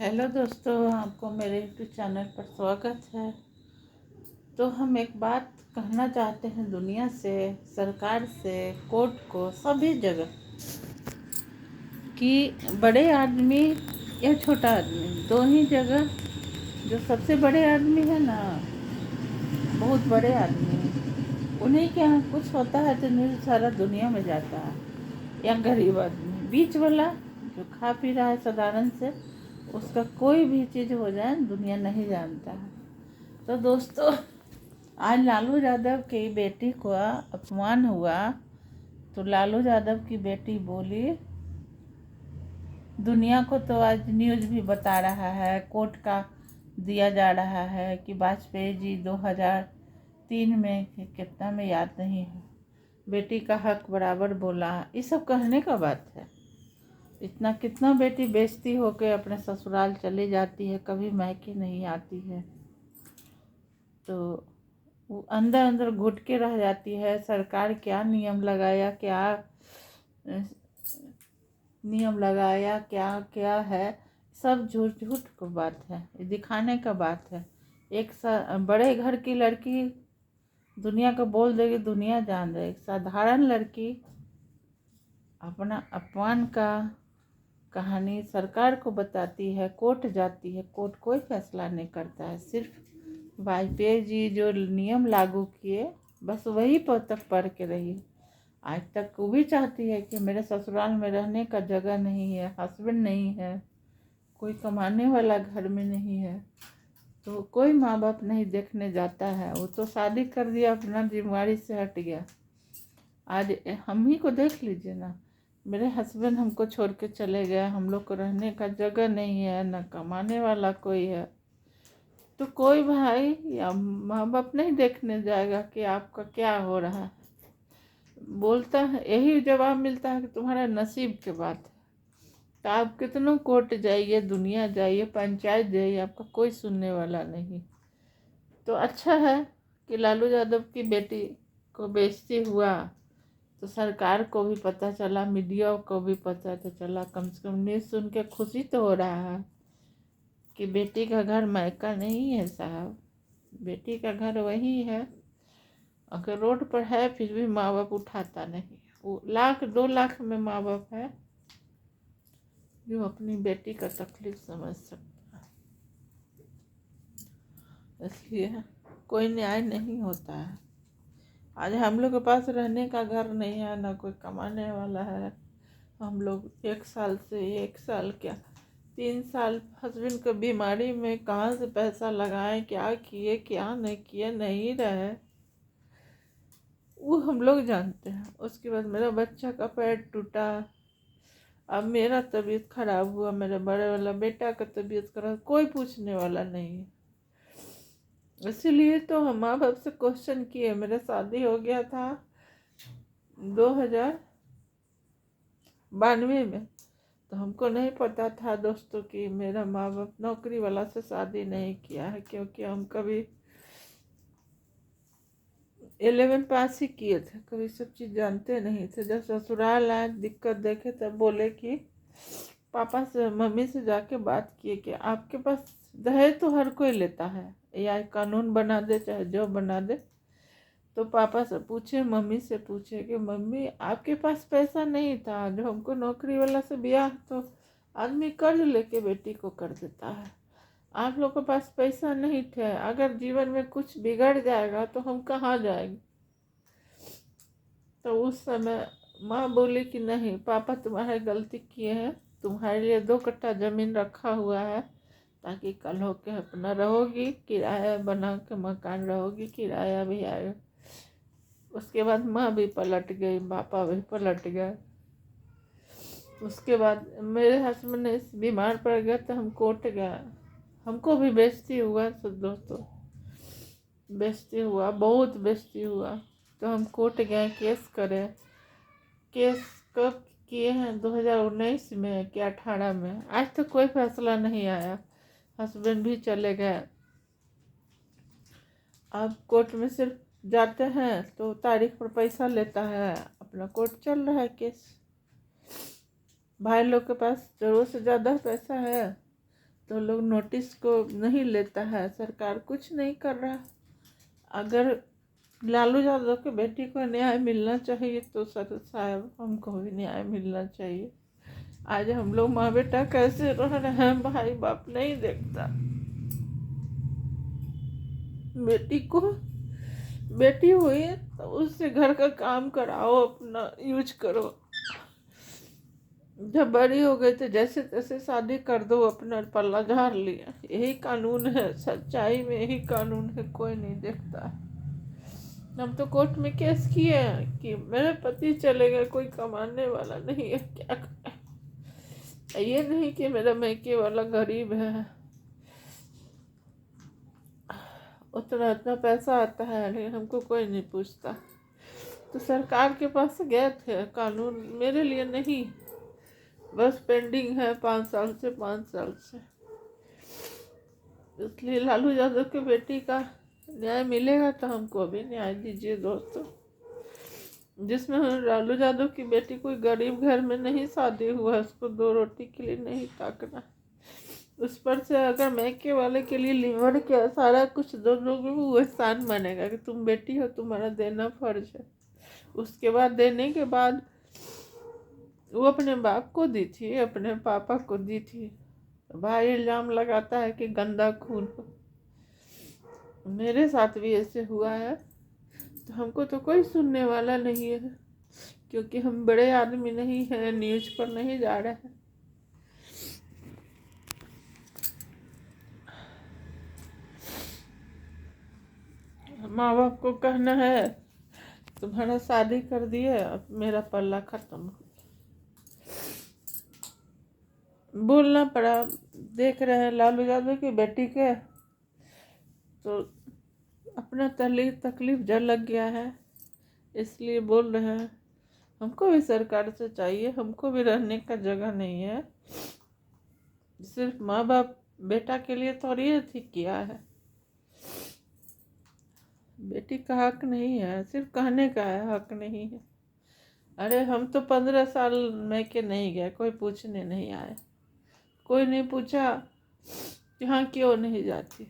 Hello दोस्तों, आपको मेरे यूट्यूब चैनल पर स्वागत है। तो हम एक बात कहना चाहते हैं दुनिया से, सरकार से, कोर्ट को, सभी जगह कि बड़े आदमी या छोटा आदमी, दोनों जगह जो सबसे बड़े आदमी है ना, बहुत बड़े आदमी, उन्हीं के यहाँ कुछ होता है तो न्यूज़ सारा दुनिया में जाता है। या गरीब आदमी, बीच वाला जो खा पी रहा है साधारण से, उसका कोई भी चीज़ हो जाए दुनिया नहीं जानता है। तो दोस्तों, आज लालू यादव की बेटी को अपमान हुआ तो लालू यादव की बेटी बोली, दुनिया को तो आज न्यूज़ भी बता रहा है, कोर्ट का दिया जा रहा है कि वाजपेयी जी 2003 में कितना में याद नहीं है, बेटी का हक बराबर बोला। ये सब कहने का बात है। इतना कितना बेटी बेइज्जती होकर अपने ससुराल चली जाती है, कभी मायके नहीं आती है, तो वो अंदर अंदर घुट के रह जाती है। सरकार क्या नियम लगाया, क्या नियम लगाया, क्या क्या है, सब झूठ झूठ की बात है, ये दिखाने का बात है। एक बड़े घर की लड़की दुनिया को बोल देगी, दुनिया जान रही। एक साधारण लड़की अपना अपमान का कहानी सरकार को बताती है, कोर्ट जाती है, कोर्ट कोई फैसला नहीं करता है। सिर्फ वाजपेयी जी जो नियम लागू किए, बस वही पर तक पढ़ के रही। आज तक वो भी चाहती है कि मेरे ससुराल में रहने का जगह नहीं है, हस्बैंड नहीं है, कोई कमाने वाला घर में नहीं है, तो कोई माँ बाप नहीं देखने जाता है। वो तो शादी कर दिया, अपना जिम्मेवारी से हट गया। आज हम ही को देख लीजिए ना, मेरे हस्बैंड हमको छोड़ के चले गए, हम लोग को रहने का जगह नहीं है, न कमाने वाला कोई है, तो कोई भाई या माँ बाप नहीं देखने जाएगा कि आपका क्या हो रहा है। बोलता है, यही जवाब मिलता है कि तुम्हारा नसीब के बात है। तो आप कितनों कोर्ट जाइए, दुनिया जाइए, पंचायत जाइए, आपका कोई सुनने वाला नहीं। तो अच्छा है कि लालू यादव की बेटी को बेइज्जती हुआ तो सरकार को भी पता चला, मीडिया को भी पता तो चला, कम से कम न्यूज़ सुन के खुशी तो हो रहा है कि बेटी का घर मायका नहीं है साहब, बेटी का घर वही है। अगर रोड पर है फिर भी माँ बाप उठाता नहीं। वो 1 लाख 2 लाख में माँ बाप है जो अपनी बेटी का तकलीफ समझ सकता है। इसलिए कोई न्याय नहीं होता है। आज हम लोग के पास रहने का घर नहीं है, ना कोई कमाने वाला है। हम लोग 1 साल से 1 साल क्या 3 साल हस्बैंड को बीमारी में कहाँ से पैसा लगाएं, क्या किए क्या नहीं किए, नहीं रहे, वो हम लोग जानते हैं। उसके बाद मेरा बच्चा का पैर टूटा, अब मेरा तबीयत खराब हुआ, मेरे बड़े वाला बेटा का तबीयत खराब, कोई पूछने वाला नहीं है। इसीलिए तो हम माँ बाप से क्वेश्चन किए। मेरा शादी हो गया था 2092 में, तो हमको नहीं पता था दोस्तों कि मेरा माँ बाप नौकरी वाला से शादी नहीं किया है, क्योंकि हम कभी 11 पास ही किए थे, कभी सब चीज़ जानते नहीं थे। जब ससुराल आए, दिक्कत देखे, तब बोले कि पापा से मम्मी से जाके बात किए कि आपके पास दहेज तो हर कोई लेता है, या कानून बना दे चाहे जो बना दे। तो पापा से पूछे, मम्मी से पूछे कि मम्मी आपके पास पैसा नहीं था, जो हमको नौकरी वाला से ब्याह तो आदमी कर्ज लेके बेटी को कर देता है, आप लोग के पास पैसा नहीं थे, अगर जीवन में कुछ बिगड़ जाएगा तो हम कहाँ जाएंगे। तो उस समय माँ बोली कि नहीं पापा, तुम्हारे गलती किए हैं, तुम्हारे लिए 2 कट्टा ज़मीन रखा हुआ है, ताकि कल हो के अपना रहोगी, किराया बना के मकान रहोगी, किराया भी आएगा। उसके बाद माँ भी पलट गई, पापा भी पलट गए। उसके बाद मेरे हस्बैंड ने बीमार पड़ गया तो हम कोर्ट गए, हमको भी बेइज्जती हुआ। तो दोस्तों, बेइज्जती हुआ, बहुत बेइज्जती हुआ, तो हम कोर्ट गए, केस करे। केस कब किए हैं, 2019 में कि 18 में, आज तक कोई फैसला नहीं आया। हस्बैंड भी चले गए। अब कोर्ट में सिर्फ जाते हैं तो तारीख पर पैसा लेता है, अपना कोर्ट चल रहा है केस। भाई लोग के पास ज़रूरत से ज़्यादा पैसा है तो लोग नोटिस को नहीं लेता है, सरकार कुछ नहीं कर रहा। अगर लालू यादव के बेटी को न्याय मिलना चाहिए तो सर साहब हमको भी न्याय मिलना चाहिए। आज हम लोग माँ बेटा कैसे रह रहे हैं, भाई बाप नहीं देखता। बेटी को बेटी हुई तो उससे घर का काम कराओ, अपना यूज करो। जब बड़ी हो गई तो जैसे तैसे शादी कर दो, अपना पल्ला झाड़ लिया। यही कानून है, सच्चाई में यही कानून है, कोई नहीं देखता। हम तो कोर्ट में केस किए हैं कि मेरे पति चले गए, कोई कमाने वाला नहीं है, क्या करें। ये नहीं कि मेरा मैके वाला गरीब है, उतना इतना पैसा आता है, लेकिन हमको कोई नहीं पूछता। तो सरकार के पास गए थे, कानून मेरे लिए नहीं, बस पेंडिंग है 5 साल से 5 साल से। इसलिए लालू यादव के बेटी का न्याय मिलेगा तो हमको भी न्याय दीजिए दोस्तों। जिसमें लालू यादव की बेटी कोई गरीब घर में नहीं शादी हुआ, उसको 2 रोटी के लिए नहीं ताकना। उस पर से अगर मैके वाले के लिए लीवर के सारा कुछ दो लोग वो एहसान मानेगा कि तुम बेटी हो, तुम्हारा देना फर्ज है। उसके बाद देने के बाद वो अपने बाप को दी थी, अपने पापा को दी थी। भाई इल्जाम लगाता है कि गंदा खून हो। मेरे साथ भी ऐसे हुआ है, तो हमको तो कोई सुनने वाला नहीं है, क्योंकि हम बड़े आदमी नहीं हैं, न्यूज पर नहीं जा रहे हैं। माँ बाप को कहना है तुम्हारा शादी कर दिए, अब मेरा पल्ला खत्म हो। बोलना पड़ा। देख रहे हैं लालू यादव की बेटी के, तो अपना तकलीफ जल लग गया है, इसलिए बोल रहे हैं। हमको भी सरकार से चाहिए, हमको भी रहने का जगह नहीं है। सिर्फ माँ बाप बेटा के लिए थोड़ी ये ठीक किया है। बेटी का हक नहीं है, सिर्फ कहने का है, हक नहीं है। अरे हम तो 15 साल में के नहीं गए, कोई पूछने नहीं आया, कोई नहीं पूछा कि हाँ क्यों नहीं जाती।